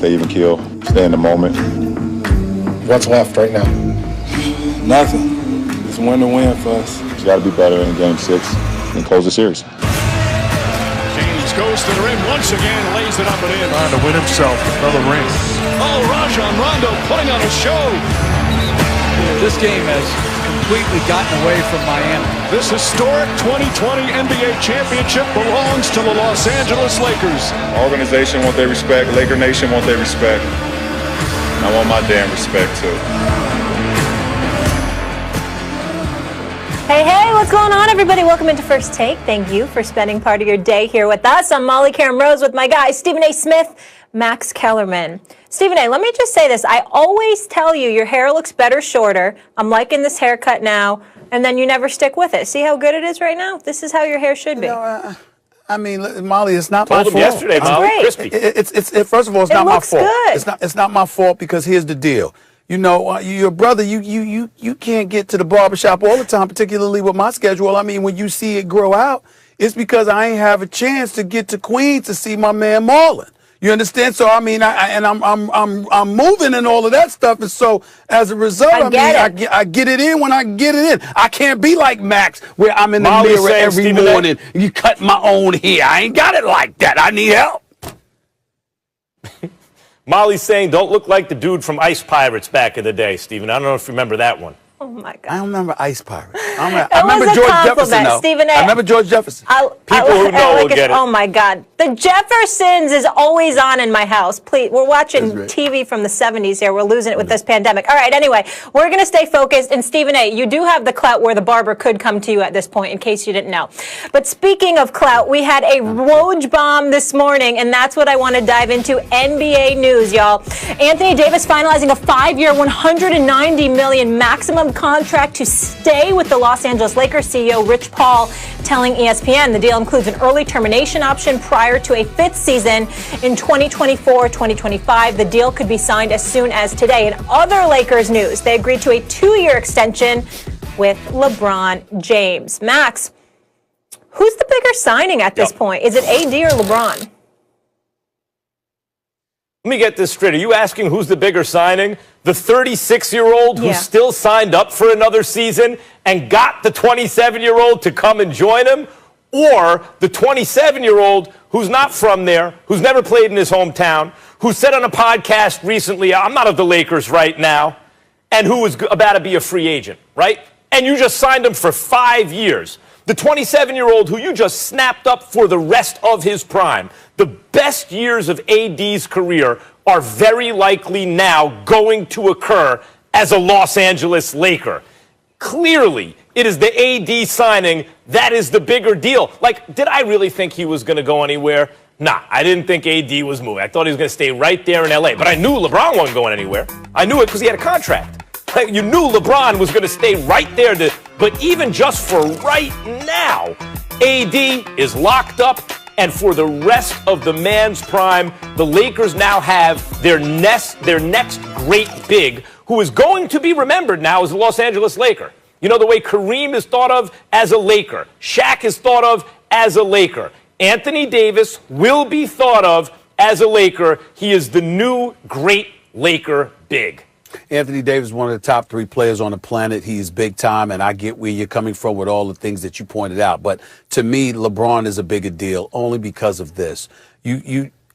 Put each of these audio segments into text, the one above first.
They even kill. Stay in the moment. What's left right now? Nothing. It's win-to-win for us. It's got to be better in Game 6 and close the series. James goes to the rim once again, lays it up and in. Trying to win himself another ring. Oh, Rajon Rondo putting on a show. This game has completely gotten away from Miami. This historic 2020 NBA championship belongs to the Los Angeles Lakers. Organization want their respect. Laker Nation want their respect. I want my damn respect too. Hey, hey, what's going on, everybody? Welcome into First Take. Thank you for spending part of your day here with us. I'm Molly Karen Rose with my guys, Stephen A. Smith, Max Kellerman. Stephen A., let me just say this. I always tell you your hair looks better shorter. I'm liking this haircut now, and then you never stick with it. See how good it is right now? This is how your hair should be. I mean, Molly, it's not my fault. Yesterday, Molly, crispy. It's first of all, it's not my fault. Good. It's not my fault because here's the deal. You know, your brother, you can't get to the barbershop all the time, particularly with my schedule. I mean, when you see it grow out, it's because I ain't have a chance to get to Queens to see my man Marlon. You understand? So I mean, I'm moving and all of that stuff, and so as a result, I get it in when I get it in. I can't be like Max, where I'm in the mirror every morning. You cut my own hair. I ain't got it like that. I need help. Molly's saying, don't look like the dude from Ice Pirates back in the day, Stephen. I don't know if you remember that one. Oh, my God. I don't remember Ice Pirates. I remember George Jefferson, though. Stephen A. I remember George Jefferson. People who know will get it. Oh, my God. The Jeffersons is always on in my house. Please, we're watching TV from the 70s here. We're losing it with this pandemic. All right, anyway, we're going to stay focused. And, Stephen A., you do have the clout where the barber could come to you at this point, in case you didn't know. But speaking of clout, we had a Woj bomb this morning, and that's what I want to dive into. NBA news, y'all. Anthony Davis finalizing a 5-year, $190 million maximum contract to stay with the Los Angeles Lakers. CEO Rich Paul telling ESPN the deal includes an early termination option prior to a 5th season in 2024-2025. The deal could be signed as soon as today. In other Lakers news, they agreed to a 2-year extension with LeBron James. Max, who's the bigger signing at this point? Is it AD or LeBron? Let me get this straight. Are you asking who's the bigger signing? The 36-year-old who still signed up for another season and got the 27-year-old to come and join him? Or the 27-year-old who's not from there, who's never played in his hometown, who said on a podcast recently, I'm not of the Lakers right now, and who was about to be a free agent, right? And you just signed him for 5 years. The 27-year-old who you just snapped up for the rest of his prime. The best years of AD's career are very likely now going to occur as a Los Angeles Laker. Clearly, it is the AD signing that is the bigger deal. Like, did I really think he was going to go anywhere? Nah, I didn't think AD was moving. I thought he was going to stay right there in L.A. But I knew LeBron wasn't going anywhere. I knew it because he had a contract. You knew LeBron was going to stay right there. But even just for right now, AD is locked up. And for the rest of the man's prime, the Lakers now have their next great big, who is going to be remembered now as a Los Angeles Laker. You know, the way Kareem is thought of as a Laker. Shaq is thought of as a Laker. Anthony Davis will be thought of as a Laker. He is the new great Laker big. Anthony Davis is one of the top 3 players on the planet. He's big time, and I get where you're coming from with all the things that you pointed out. But to me, LeBron is a bigger deal only because of this.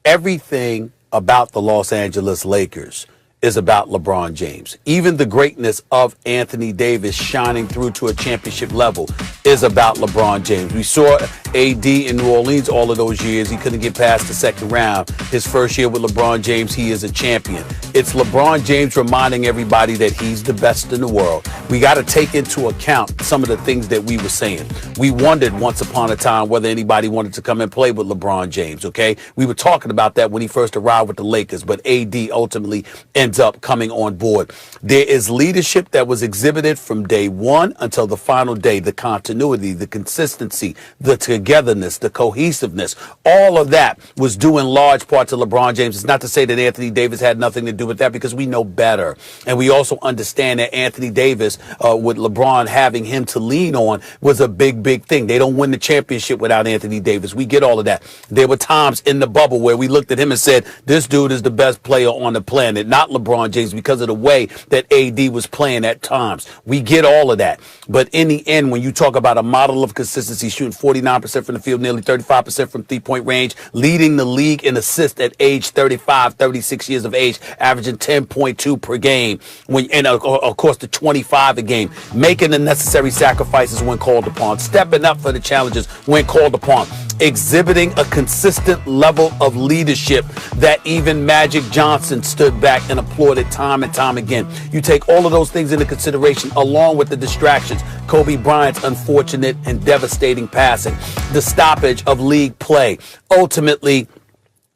Everything about the Los Angeles Lakers is about LeBron James. Even the greatness of Anthony Davis shining through to a championship level is about LeBron James. We saw AD in New Orleans all of those years. He couldn't get past the second round. His first year with LeBron James, he is a champion. It's LeBron James reminding everybody that he's the best in the world. We got to take into account some of the things that we were saying. We wondered once upon a time whether anybody wanted to come and play with LeBron James, okay? We were talking about that when he first arrived with the Lakers, but AD ultimately ended ends up coming on board. There is leadership that was exhibited from day one until the final day. The continuity, the consistency, the togetherness, the cohesiveness, all of that was due in large part to LeBron James. It's not to say that Anthony Davis had nothing to do with that, because we know better. And we also understand that Anthony Davis, with LeBron having him to lean on, was a big, big thing. They don't win the championship without Anthony Davis. We get all of that. There were times in the bubble where we looked at him and said, this dude is the best player on the planet, not LeBron James, because of the way that AD was playing at times. We get all of that. But in the end, when you talk about a model of consistency, shooting 49% from the field, nearly 35% from three-point range, leading the league in assists at age 35, 36 years of age, averaging 10.2 per game, and of course the 25 a game, making the necessary sacrifices when called upon, stepping up for the challenges when called upon, exhibiting a consistent level of leadership that even Magic Johnson stood back and applauded time and time again. You take all of those things into consideration, along with the distractions, Kobe Bryant's unfortunate and devastating passing, the stoppage of league play, ultimately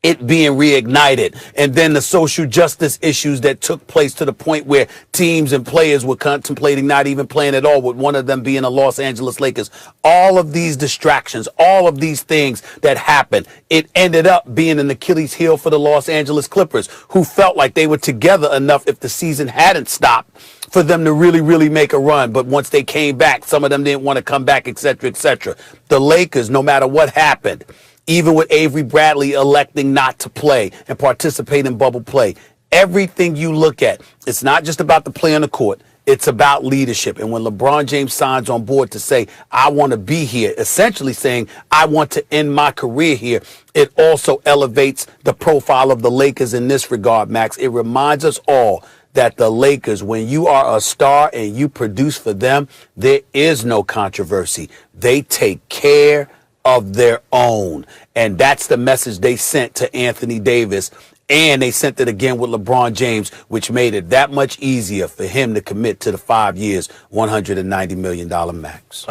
it being reignited, and then the social justice issues that took place to the point where teams and players were contemplating not even playing at all, with one of them being the Los Angeles Lakers. All of these distractions, all of these things that happened, it ended up being an Achilles heel for the Los Angeles Clippers, who felt like they were together enough, if the season hadn't stopped, for them to really, really make a run. But once they came back, some of them didn't want to come back, et cetera, et cetera. The Lakers, no matter what happened, even with Avery Bradley electing not to play and participate in bubble play, everything you look at, it's not just about the play on the court. It's about leadership. And when LeBron James signs on board to say, I want to be here, essentially saying, I want to end my career here, it also elevates the profile of the Lakers in this regard, Max. It reminds us all that the Lakers, when you are a star and you produce for them, there is no controversy. They take care of their own. And that's the message they sent to Anthony Davis. And they sent it again with LeBron James, which made it that much easier for him to commit to the 5 years, $190 million max.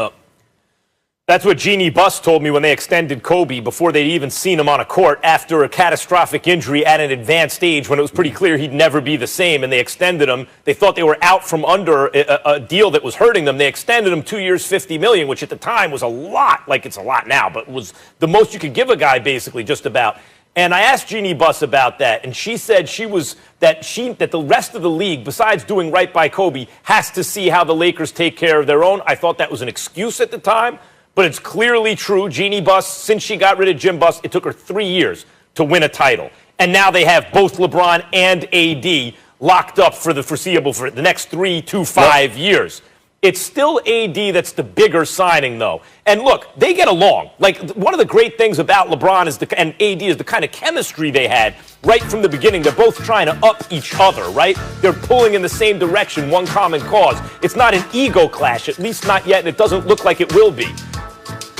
That's what Jeannie Buss told me when they extended Kobe before they'd even seen him on a court after a catastrophic injury at an advanced age when it was pretty clear he'd never be the same, and they extended him. They thought they were out from under a deal that was hurting them. They extended him 2 years, $50 million, which at the time was a lot, like it's a lot now, but was the most you could give a guy basically, just about. And I asked Jeannie Buss about that, and she said that the rest of the league, besides doing right by Kobe, has to see how the Lakers take care of their own. I thought that was an excuse at the time. But it's clearly true. Jeannie Buss, since she got rid of Jim Buss, it took her 3 years to win a title. And now they have both LeBron and AD locked up for the foreseeable, for the next 3 to 5 years. It's still AD that's the bigger signing, though. And look, they get along. Like, one of the great things about LeBron and AD is the kind of chemistry they had right from the beginning. They're both trying to up each other, right? They're pulling in the same direction, one common cause. It's not an ego clash, at least not yet, and it doesn't look like it will be.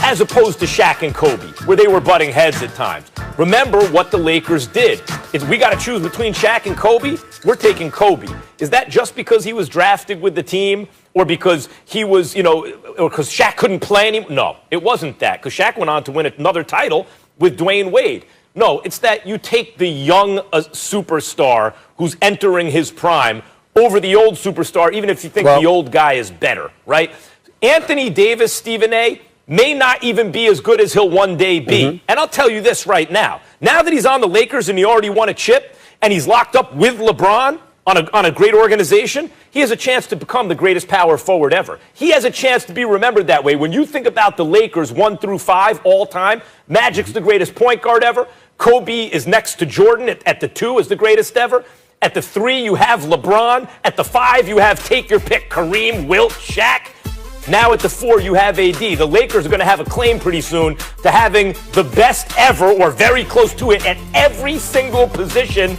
As opposed to Shaq and Kobe, where they were butting heads at times. Remember what the Lakers did. If we got to choose between Shaq and Kobe, we're taking Kobe. Is that just because he was drafted with the team, or because he was, or because Shaq couldn't play anymore? No, it wasn't that, because Shaq went on to win another title with Dwayne Wade. No, it's that you take the young superstar who's entering his prime over the old superstar, even if you think the old guy is better, right? Anthony Davis, Stephen A., may not even be as good as he'll one day be. Mm-hmm. And I'll tell you this right now. Now that he's on the Lakers and he already won a chip, and he's locked up with LeBron on a great organization, he has a chance to become the greatest power forward ever. He has a chance to be remembered that way. When you think about the Lakers 1 through 5 all time, Magic's the greatest point guard ever. Kobe is next to Jordan at the 2 as the greatest ever. At the 3, you have LeBron. At the 5, you have, take your pick, Kareem, Wilt, Shaq. Now at the 4, you have AD. The Lakers are going to have a claim pretty soon to having the best ever, or very close to it, at every single position,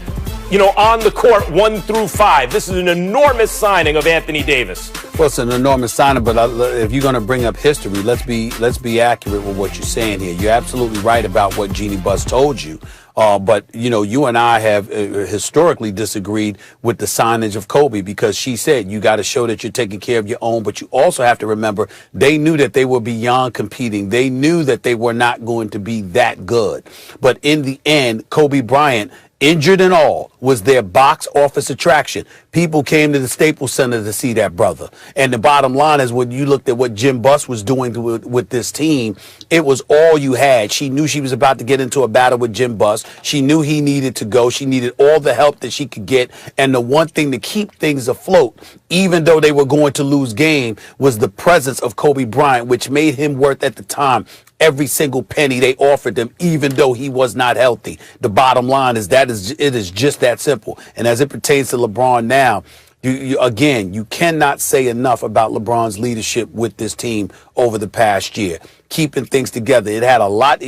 on the court 1 through 5. This is an enormous signing of Anthony Davis. Well, it's an enormous signing, but if you're going to bring up history, let's be accurate with what you're saying here. You're absolutely right about what Jeannie Buss told you. But, you and I have historically disagreed with the signage of Kobe, because she said you got to show that you're taking care of your own. But you also have to remember, they knew that they were beyond competing. They knew that they were not going to be that good. But in the end, Kobe Bryant injured and all, was their box office attraction. People came to the Staples Center to see that brother. And the bottom line is, when you looked at what Jim Buss was doing with this team, it was all you had. She knew she was about to get into a battle with Jim Buss. She knew he needed to go. She needed all the help that she could get. And the one thing to keep things afloat, even though they were going to lose game, was the presence of Kobe Bryant, which made him worth, at the time, every single penny they offered him, even though he was not healthy. The bottom line is it is just that simple. And as it pertains to LeBron now, you cannot say enough about LeBron's leadership with this team over the past year, keeping things together. He had a lot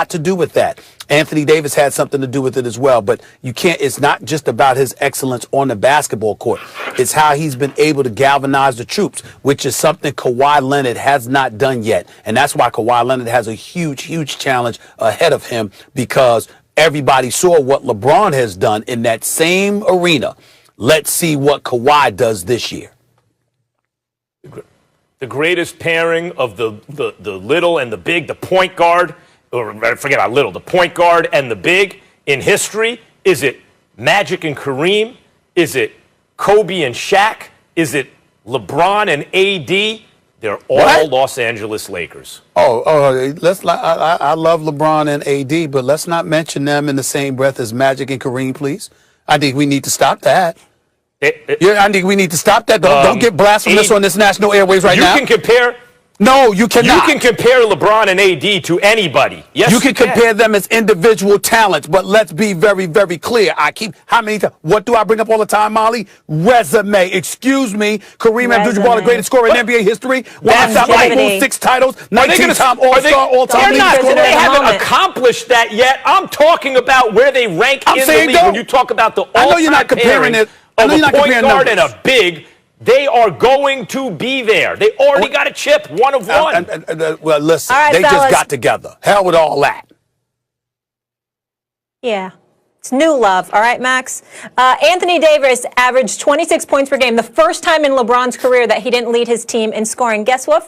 to do with that. Anthony Davis had something to do with it as well, but it's not just about his excellence on the basketball court. It's how he's been able to galvanize the troops, which is something Kawhi Leonard has not done yet. And that's why Kawhi Leonard has a huge, huge challenge ahead of him, because everybody saw what LeBron has done in that same arena. Let's see what Kawhi does this year. The greatest pairing of the little and the big, the point guard, or forget about little, the point guard and the big in history. Is it Magic and Kareem? Is it Kobe and Shaq? Is it LeBron and AD? They're all Los Angeles Lakers. I love LeBron and AD, but let's not mention them in the same breath as Magic and Kareem, please. I think we need to stop that. I think we need to stop that. Don't get blasphemous on this national airways right now. You can compare. No, you cannot. You can compare LeBron and AD to anybody. Yes, you can compare them as individual talents, but let's be very, very clear. What do I bring up all the time, Molly? Resume. Excuse me. Kareem Abdul-Jabbar, the greatest scorer in NBA history. Longevity. 6 titles, 19-time All-Star, all-time leading scorer. They haven't accomplished that yet. I'm talking about where they rank in the league. When you talk about the all-time, I know you're not comparing it. Of a point guard and a big, they are going to be there. They already got a chip, one of one. Well, listen, right, they fellas. just got together. Hell with all that. Yeah. It's new love. All right, Max? Anthony Davis averaged 26 points per game, the first time in LeBron's career that he didn't lead his team in scoring. Guess what, fellas?